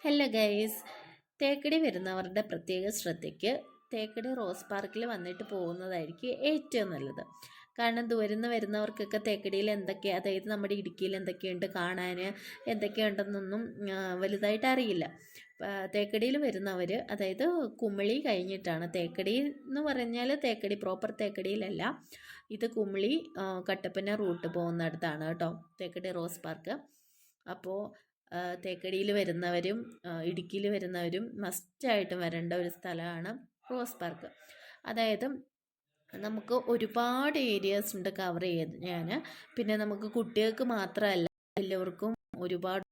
Hello guys, Thekkady വരുന്നവരുടെ പ്രത്യേക ശ്രദ്ധയ്ക്ക് തേക്കടി റോസ് പാർക്കിൽ വന്നിട്ട് പോകുന്നതായിരിക്കും ഏറ്റവും നല്ലത്. കാരണം ദൂരന്ന് വരുന്നവർക്കൊക്കെ തേക്കടിയിൽ അതായത് നമ്മുടെ ഇടുക്കിയിൽ എന്തൊക്കെയുണ്ട് കാണാൻ, എന്തൊക്കെയുണ്ടെന്നൊന്നും വലുതായിട്ട് അറിയില്ല. തേക്കടിയിൽ വരുന്നവർ, അതായത് കുമിളി കഴിഞ്ഞിട്ടാണ് തേക്കടി എന്ന് പറഞ്ഞാൽ, തേക്കടി പ്രോപ്പർ തേക്കടിയിലല്ല, ഇത് കുമിളി കട്ടപ്പന റൂട്ട് പോകുന്നിടത്താണ് കേട്ടോ തേക്കടി റോസ് പാർക്ക്. അപ്പോൾ തേക്കടിയിൽ വരുന്നവരും ഇടുക്കിയിൽ വരുന്നവരും മസ്റ്റായിട്ടും വരേണ്ട ഒരു സ്ഥലമാണ് റോസ് പാർക്ക്. അതായത് നമുക്ക് ഒരുപാട് ഏരിയാസ് ഉണ്ട് കവർ ചെയ്യാൻ. പിന്നെ നമുക്ക് കുട്ടികൾക്ക് മാത്രമല്ല, എല്ലാവർക്കും ഒരുപാട്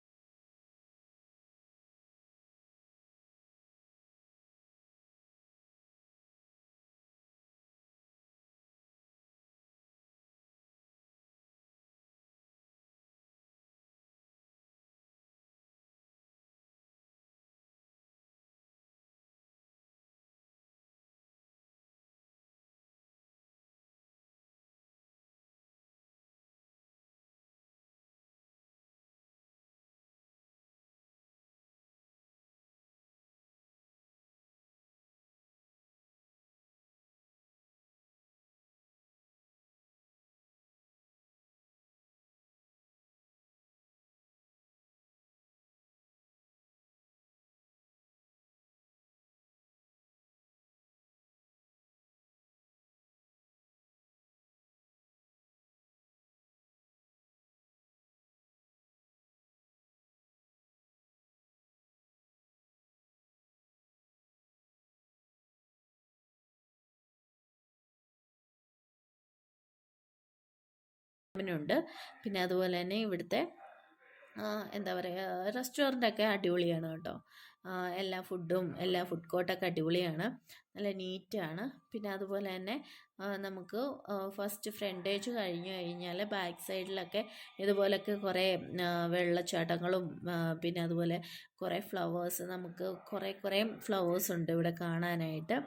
ഉണ്ട്. പിന്നെ അതുപോലെ തന്നെ ഇവിടുത്തെ എന്താ പറയുക, റെസ്റ്റോറൻ്റൊക്കെ അടിപൊളിയാണ് കേട്ടോ. എല്ലാ ഫുഡ് കോർട്ടൊക്കെ അടിപൊളിയാണ്, നല്ല നീറ്റാണ്. പിന്നെ അതുപോലെ തന്നെ നമുക്ക് ഫസ്റ്റ് ഫ്രണ്ടേജ് കഴിഞ്ഞ് കഴിഞ്ഞാൽ ബാക്ക് സൈഡിലൊക്കെ ഇതുപോലൊക്കെ കുറേ വെള്ളച്ചാട്ടങ്ങളും പിന്നെ അതുപോലെ കുറേ ഫ്ലവേഴ്സ്, നമുക്ക് കുറേ ഫ്ലവേഴ്സ് ഉണ്ട് ഇവിടെ കാണാനായിട്ട്.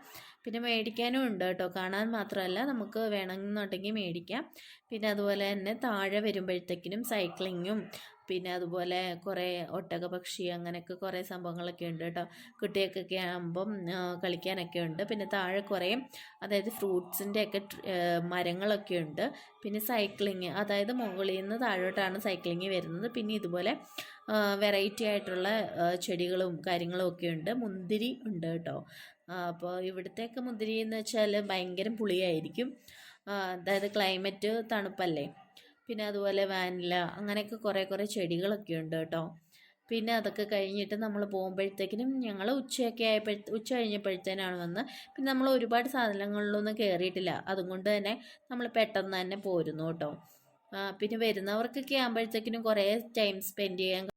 പിന്നെ മേടിക്കാനും ഉണ്ട് കേട്ടോ, കാണാൻ മാത്രമല്ല നമുക്ക് വേണമെന്നുണ്ടെങ്കിൽ മേടിക്കാം. പിന്നെ അതുപോലെ തന്നെ താഴെ വരുമ്പോഴത്തേക്കിനും സൈക്ലിങ്ങും പിന്നെ അതുപോലെ കുറേ ഒട്ടകപക്ഷി അങ്ങനെയൊക്കെ കുറേ സംഭവങ്ങളൊക്കെ ഉണ്ട് കേട്ടോ. കുട്ടികൾക്കൊക്കെ ആകുമ്പം കളിക്കാനൊക്കെ ഉണ്ട്. പിന്നെ താഴെ കുറേ അതായത് ഫ്രൂട്ട്സിൻ്റെ ഒക്കെ മരങ്ങളൊക്കെ ഉണ്ട്. പിന്നെ സൈക്ലിങ്, അതായത് മുകളിൽ നിന്ന് താഴോട്ടാണ് സൈക്ലിങ് വരുന്നത്. പിന്നെ ഇതുപോലെ വെറൈറ്റി ആയിട്ടുള്ള ചെടികളും കാര്യങ്ങളും ഒക്കെ ഉണ്ട്. മുന്തിരി ഉണ്ട് കേട്ടോ. അപ്പോൾ ഇവിടുത്തെയൊക്കെ മുന്തിരി എന്ന് വെച്ചാൽ ഭയങ്കര പുളിയായിരിക്കും. അതായത് ക്ലൈമറ്റ് തണുപ്പല്ലേ. പിന്നെ അതുപോലെ വാനില അങ്ങനെയൊക്കെ കുറേ ചെടികളൊക്കെ ഉണ്ട് കേട്ടോ. പിന്നെ അതൊക്കെ കഴിഞ്ഞിട്ട് നമ്മൾ പോകുമ്പോഴത്തേക്കിനും ഞങ്ങൾ ഉച്ച കഴിഞ്ഞപ്പോഴത്തേനാണ് വന്ന്. പിന്നെ നമ്മൾ ഒരുപാട് സാധനങ്ങളിലൊന്നും കയറിയിട്ടില്ല, അതുകൊണ്ട് തന്നെ നമ്മൾ പെട്ടെന്ന് തന്നെ പോരുന്നു കേട്ടോ. പിന്നെ വരുന്നവർക്കൊക്കെ ആകുമ്പോഴത്തേക്കിനും കുറേ ടൈം സ്പെൻഡ് ചെയ്യാൻ